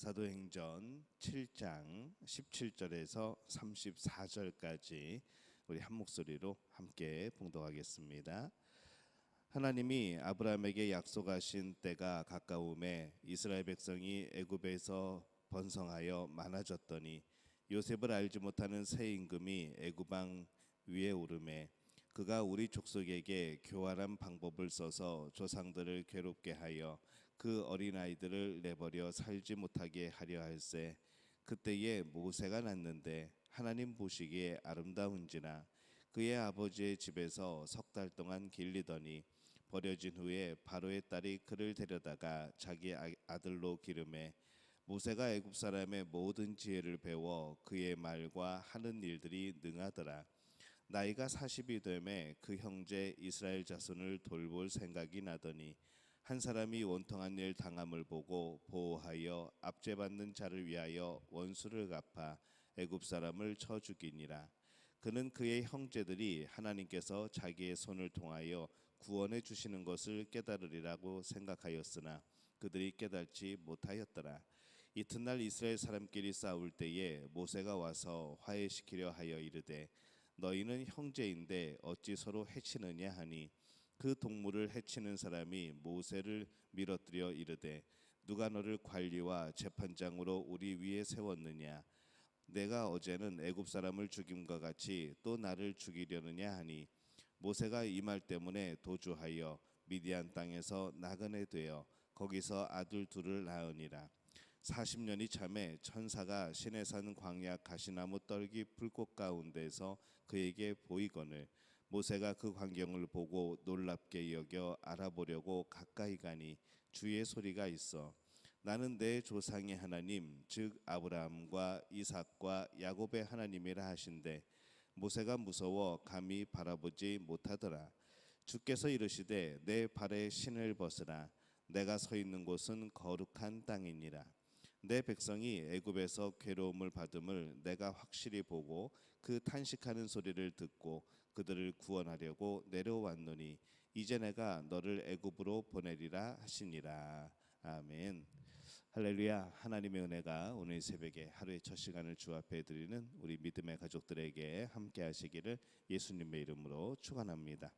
사도행전 7장 17절에서 34절까지 우리 한 목소리로 함께 봉독하겠습니다. 하나님이 아브라함에게 약속하신 때가 가까움에 이스라엘 백성이 애굽에서 번성하여 많아졌더니 요셉을 알지 못하는 새 임금이 애굽 왕 위에 오르매 그가 우리 족속에게 교활한 방법을 써서 조상들을 괴롭게 하여 그 어린아이들을 내버려 살지 못하게 하려 할세. 그때에 모세가 났는데 하나님 보시기에 아름다운지나 그의 아버지의 집에서 석 달 동안 길리더니 버려진 후에 바로의 딸이 그를 데려다가 자기 아들로 기르매 모세가 애굽 사람의 모든 지혜를 배워 그의 말과 하는 일들이 능하더라. 나이가 40이 되매 그 형제 이스라엘 자손을 돌볼 생각이 나더니 한 사람이 원통한 일 당함을 보고 보호하여 압제받는 자를 위하여 원수를 갚아 애굽 사람을 쳐 죽이니라. 그는 그의 형제들이 하나님께서 자기의 손을 통하여 구원해 주시는 것을 깨달으리라고 생각하였으나 그들이 깨닫지 못하였더라. 이튿날 이스라엘 사람끼리 싸울 때에 모세가 와서 화해시키려 하여 이르되 너희는 형제인데 어찌 서로 해치느냐 하니 그 동물을 해치는 사람이 모세를 밀어뜨려 이르되 누가 너를 관리와 재판장으로 우리 위에 세웠느냐 내가 어제는 애굽 사람을 죽임과 같이 또 나를 죽이려느냐 하니 모세가 이 말 때문에 도주하여 미디안 땅에서 나그네 되어 거기서 아들 둘을 낳으니라. 40년이 참에 천사가 시내산 광야 가시나무 떨기 불꽃 가운데서 그에게 보이거늘 모세가 그 광경을 보고 놀랍게 여겨 알아보려고 가까이 가니 주의 소리가 있어 나는 내 조상의 하나님 즉 아브라함과 이삭과 야곱의 하나님이라 하신대 모세가 무서워 감히 바라보지 못하더라. 주께서 이르시되 내 발에 신을 벗으라 내가 서 있는 곳은 거룩한 땅이니라. 내 백성이 애굽에서 괴로움을 받음을 내가 확실히 보고 그 탄식하는 소리를 듣고 그들을 구원하려고 내려왔노니 이제 내가 너를 애굽으로 보내리라 하시니라. 아멘. 할렐루야. 하나님의 은혜가 오늘 새벽에 하루의 첫 시간을 주 앞에 드리는 우리 믿음의 가족들에게 함께 하시기를 예수님의 이름으로 축원합니다.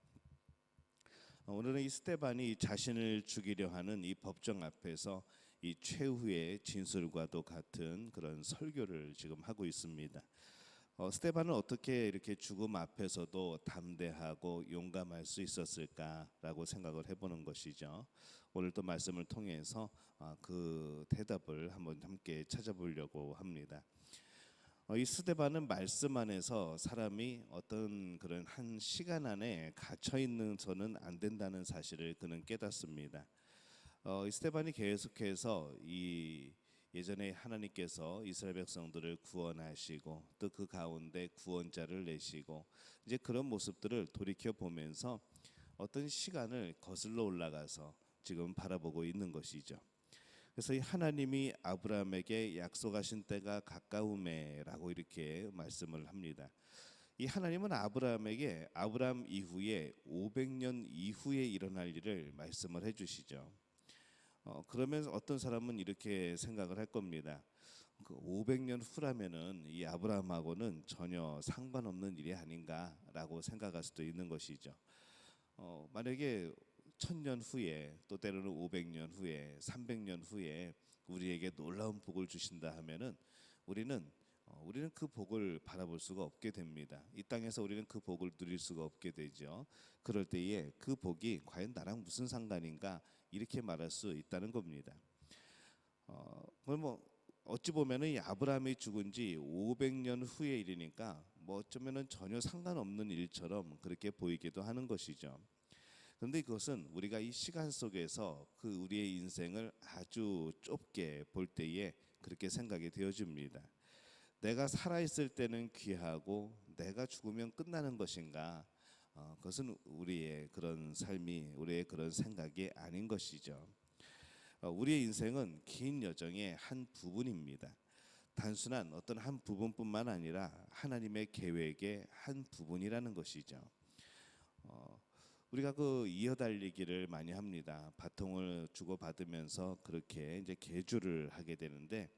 오늘은 이 스데반이 자신을 죽이려 하는 이 법정 앞에서 이 최후의 진술과도 같은 그런 설교를 지금 하고 있습니다. 스데반은 어떻게 이렇게 죽음 앞에서도 담대하고 용감할 수 있었을까라고 생각을 해보는 것이죠. 오늘 또 말씀을 통해서 그 대답을 한번 함께 찾아보려고 합니다. 이 스데반은 말씀 안에서 사람이 어떤 그런 한 시간 안에 갇혀 있는서는 안 된다는 사실을 그는 깨닫습니다. 이 스데반이 계속해서 이 예전에 하나님께서 이스라엘 백성들을 구원하시고 또 그 가운데 구원자를 내시고 이제 그런 모습들을 돌이켜 보면서 어떤 시간을 거슬러 올라가서 지금 바라보고 있는 것이죠. 그래서 이 하나님이 아브라함에게 약속하신 때가 가까우매라고 이렇게 말씀을 합니다. 이 하나님은 아브라함에게 아브라함 이후에 500년 이후에 일어날 일을 말씀을 해주시죠. 그러면서 어떤 사람은 이렇게 생각을 할 겁니다. 그 500년 후라면은 이 아브라함하고는 전혀 상관없는 일이 아닌가라고 생각할 수도 있는 것이죠. 만약에 1000년 후에 또 때로는 500년 후에 300년 후에 우리에게 놀라운 복을 주신다 하면은 우리는 그 복을 바라볼 수가 없게 됩니다. 이 땅에서 우리는 그 복을 누릴 수가 없게 되죠. 그럴 때에 그 복이 과연 나랑 무슨 상관인가 이렇게 말할 수 있다는 겁니다. 어찌 보면은 이 아브라함이 죽은 지 500년 후의 일이니까 어쩌면은 전혀 상관없는 일처럼 그렇게 보이기도 하는 것이죠. 그런데 그것은 우리가 이 시간 속에서 그 우리의 인생을 아주 좁게 볼 때에 그렇게 생각이 되어집니다. 내가 살아있을 때는 귀하고 내가 죽으면 끝나는 것인가? 그것은 우리의 그런 삶이 우리의 그런 생각이 아닌 것이죠. 우리의 인생은 긴 여정의 한 부분입니다. 단순한 어떤 한 부분뿐만 아니라 하나님의 계획의 한 부분이라는 것이죠. 우리가 그 이어달리기를 많이 합니다. 바통을 주고 받으면서 그렇게 이제 계주를 하게 되는데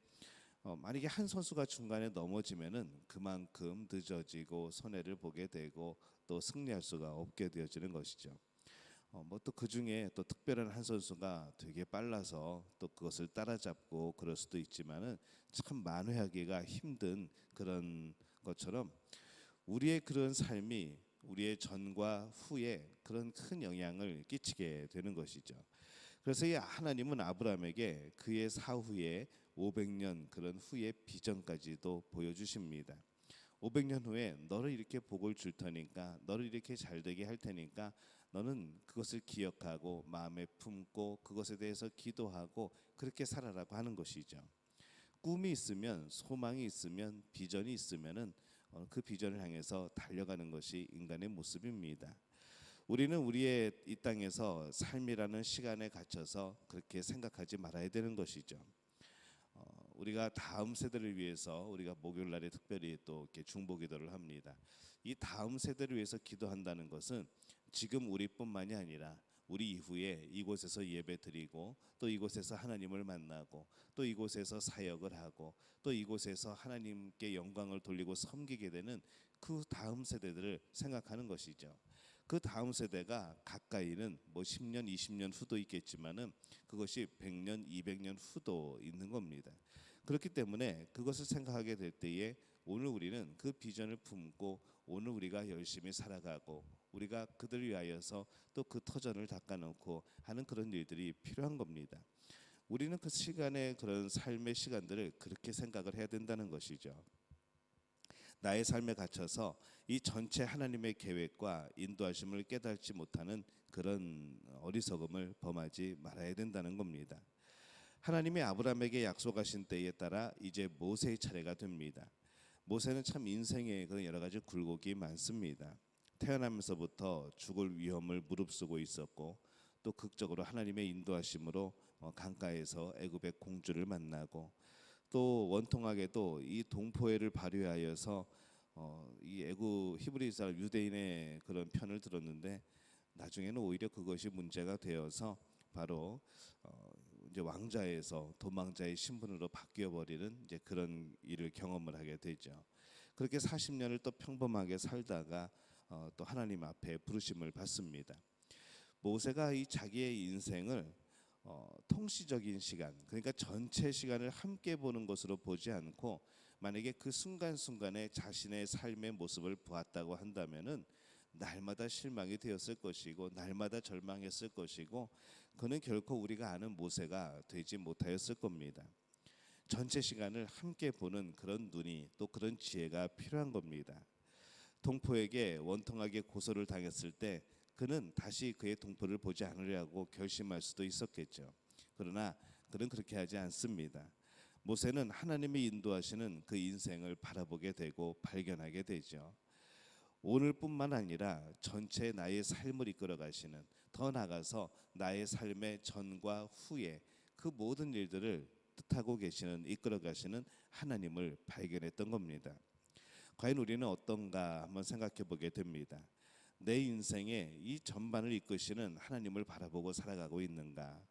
만약에 한 선수가 중간에 넘어지면은 그만큼 늦어지고 손해를 보게 되고 또 승리할 수가 없게 되어지는 것이죠. 뭐 또 그 중에 또 특별한 한 선수가 되게 빨라서 또 그것을 따라잡고 그럴 수도 있지만은 참 만회하기가 힘든 그런 것처럼 우리의 그런 삶이 우리의 전과 후에 그런 큰 영향을 끼치게 되는 것이죠. 그래서 이 하나님은 아브라함에게 그의 사후에 500년 그런 후의 비전까지도 보여주십니다. 500년 후에 너를 이렇게 복을 줄 테니까 너를 이렇게 잘 되게 할 테니까 너는 그것을 기억하고 마음에 품고 그것에 대해서 기도하고 그렇게 살아라고 하는 것이죠. 꿈이 있으면 소망이 있으면 비전이 있으면은 그 비전을 향해서 달려가는 것이 인간의 모습입니다. 우리는 우리의 이 땅에서 삶이라는 시간에 갇혀서 그렇게 생각하지 말아야 되는 것이죠. 우리가 다음 세대를 위해서 우리가 목요일 날에 특별히 또 이렇게 중보기도를 합니다. 이 다음 세대를 위해서 기도한다는 것은 지금 우리뿐만이 아니라 우리 이후에 이곳에서 예배드리고 또 이곳에서 하나님을 만나고 또 이곳에서 사역을 하고 또 이곳에서 하나님께 영광을 돌리고 섬기게 되는 그 다음 세대들을 생각하는 것이죠. 그 다음 세대가 가까이는 뭐 10년, 20년 후도 있겠지만은 그것이 100년, 200년 후도 있는 겁니다. 그렇기 때문에 그것을 생각하게 될 때에 오늘 우리는 그 비전을 품고 오늘 우리가 열심히 살아가고 우리가 그들을 위하여서 또 그 터전을 닦아놓고 하는 그런 일들이 필요한 겁니다. 우리는 그 시간의 그런 삶의 시간들을 그렇게 생각을 해야 된다는 것이죠. 나의 삶에 갇혀서 이 전체 하나님의 계획과 인도하심을 깨닫지 못하는 그런 어리석음을 범하지 말아야 된다는 겁니다. 하나님이 아브라함에게 약속하신 때에 따라 이제 모세의 차례가 됩니다. 모세는 참 인생에 그런 여러 가지 굴곡이 많습니다. 태어나면서부터 죽을 위험을 무릅쓰고 있었고 또 극적으로 하나님의 인도하심으로 강가에서 애굽의 공주를 만나고 또 원통하게도 이 동포애를 발휘하여서 이 애굽 히브리 사람 유대인의 그런 편을 들었는데 나중에는 오히려 그것이 문제가 되어서 바로 이제 왕자에서 도망자의 신분으로 바뀌어 버리는 이제 그런 일을 경험을 하게 되죠. 그렇게 40년을 또 평범하게 살다가 또 하나님 앞에 부르심을 받습니다. 모세가 이 자기의 인생을 통시적인 시간, 그러니까 전체 시간을 함께 보는 것으로 보지 않고 만약에 그 순간순간에 자신의 삶의 모습을 보았다고 한다면은 날마다 실망이 되었을 것이고 날마다 절망했을 것이고 그는 결코 우리가 아는 모세가 되지 못하였을 겁니다. 전체 시간을 함께 보는 그런 눈이 또 그런 지혜가 필요한 겁니다. 동포에게 원통하게 고소를 당했을 때 그는 다시 그의 동포를 보지 않으려고 결심할 수도 있었겠죠. 그러나 그는 그렇게 하지 않습니다. 모세는 하나님이 인도하시는 그 인생을 바라보게 되고 발견하게 되죠. 오늘뿐만 아니라 전체 나의 삶을 이끌어 가시는, 더 나아가서 나의 삶의 전과 후에 그 모든 일들을 뜻하고 계시는, 이끌어 가시는 하나님을 발견했던 겁니다. 과연 우리는 어떤가 한번 생각해 보게 됩니다. 내 인생의 이 전반을 이끄시는 하나님을 바라보고 살아가고 있는가?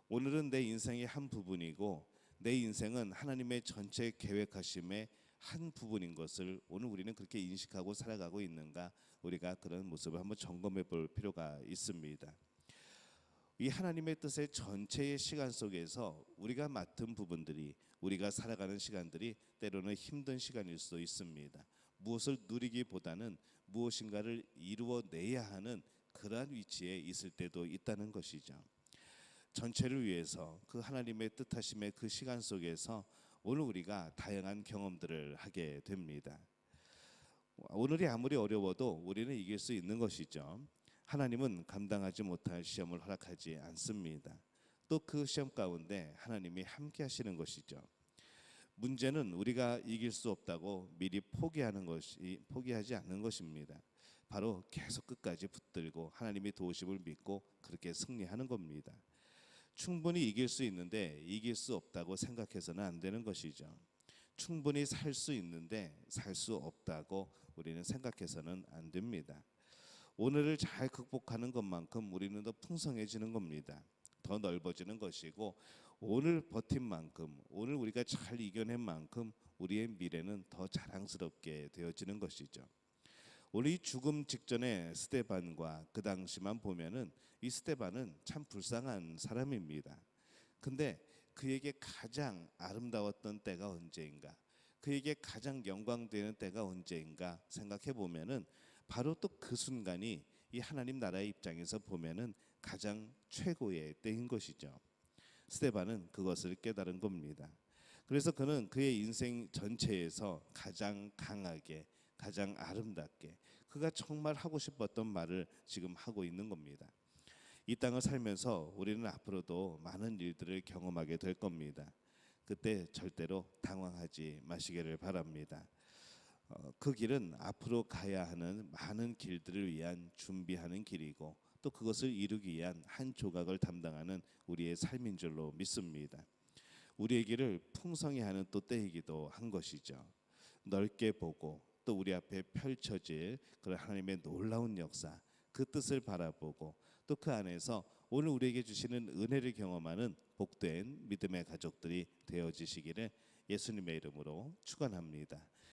오늘은 내 인생의 한 부분이고 내 인생은 하나님의 전체 계획하심의 한 부분인 것을 오늘 우리는 그렇게 인식하고 살아가고 있는가? 우리가 그런 모습을 한번 점검해 볼 필요가 있습니다. 이 하나님의 뜻의 전체의 시간 속에서 우리가 맡은 부분들이, 우리가 살아가는 시간들이 때로는 힘든 시간일 수도 있습니다. 무엇을 누리기보다는 무엇인가를 이루어내야 하는 그러한 위치에 있을 때도 있다는 것이죠. 전체를 위해서 그 하나님의 뜻하심의 그 시간 속에서 오늘 우리가 다양한 경험들을 하게 됩니다. 오늘이 아무리 어려워도 우리는 이길 수 있는 것이죠. 하나님은 감당하지 못할 시험을 허락하지 않습니다. 또 그 시험 가운데 하나님이 함께 하시는 것이죠. 문제는 우리가 이길 수 없다고 미리 포기하지 않는 것입니다. 바로 계속 끝까지 붙들고 하나님의 도우심을 믿고 그렇게 승리하는 겁니다. 충분히 이길 수 있는데 이길 수 없다고 생각해서는 안 되는 것이죠. 충분히 살 수 있는데 살 수 없다고 우리는 생각해서는 안 됩니다. 오늘을 잘 극복하는 것만큼 우리는 더 풍성해지는 겁니다. 더 넓어지는 것이고 오늘 버틴 만큼 오늘 우리가 잘 이겨낸 만큼 우리의 미래는 더 자랑스럽게 되어지는 것이죠. 오늘 이 죽음 직전의 스데반과 그 당시만 보면은 이 스데반은 참 불쌍한 사람입니다. 근데 그에게 가장 아름다웠던 때가 언제인가? 그에게 가장 영광되는 때가 언제인가 생각해 보면은 바로 또 그 순간이 이 하나님 나라의 입장에서 보면은 가장 최고의 때인 것이죠. 스데반은 그것을 깨달은 겁니다. 그래서 그는 그의 인생 전체에서 가장 강하게 가장 아름답게 그가 정말 하고 싶었던 말을 지금 하고 있는 겁니다. 이 땅을 살면서 우리는 앞으로도 많은 일들을 경험하게 될 겁니다. 그때 절대로 당황하지 마시기를 바랍니다. 그 길은 앞으로 가야 하는 많은 길들을 위한 준비하는 길이고 또 그것을 이루기 위한 한 조각을 담당하는 우리의 삶인 줄로 믿습니다. 우리의 길을 풍성히 하는 또 때이기도 한 것이죠. 넓게 보고 또 우리 앞에 펼쳐질 그런 하나님의 놀라운 역사 그 뜻을 바라보고 또 그 안에서 오늘 우리에게 주시는 은혜를 경험하는 복된 믿음의 가족들이 되어지시기를 예수님의 이름으로 축원합니다.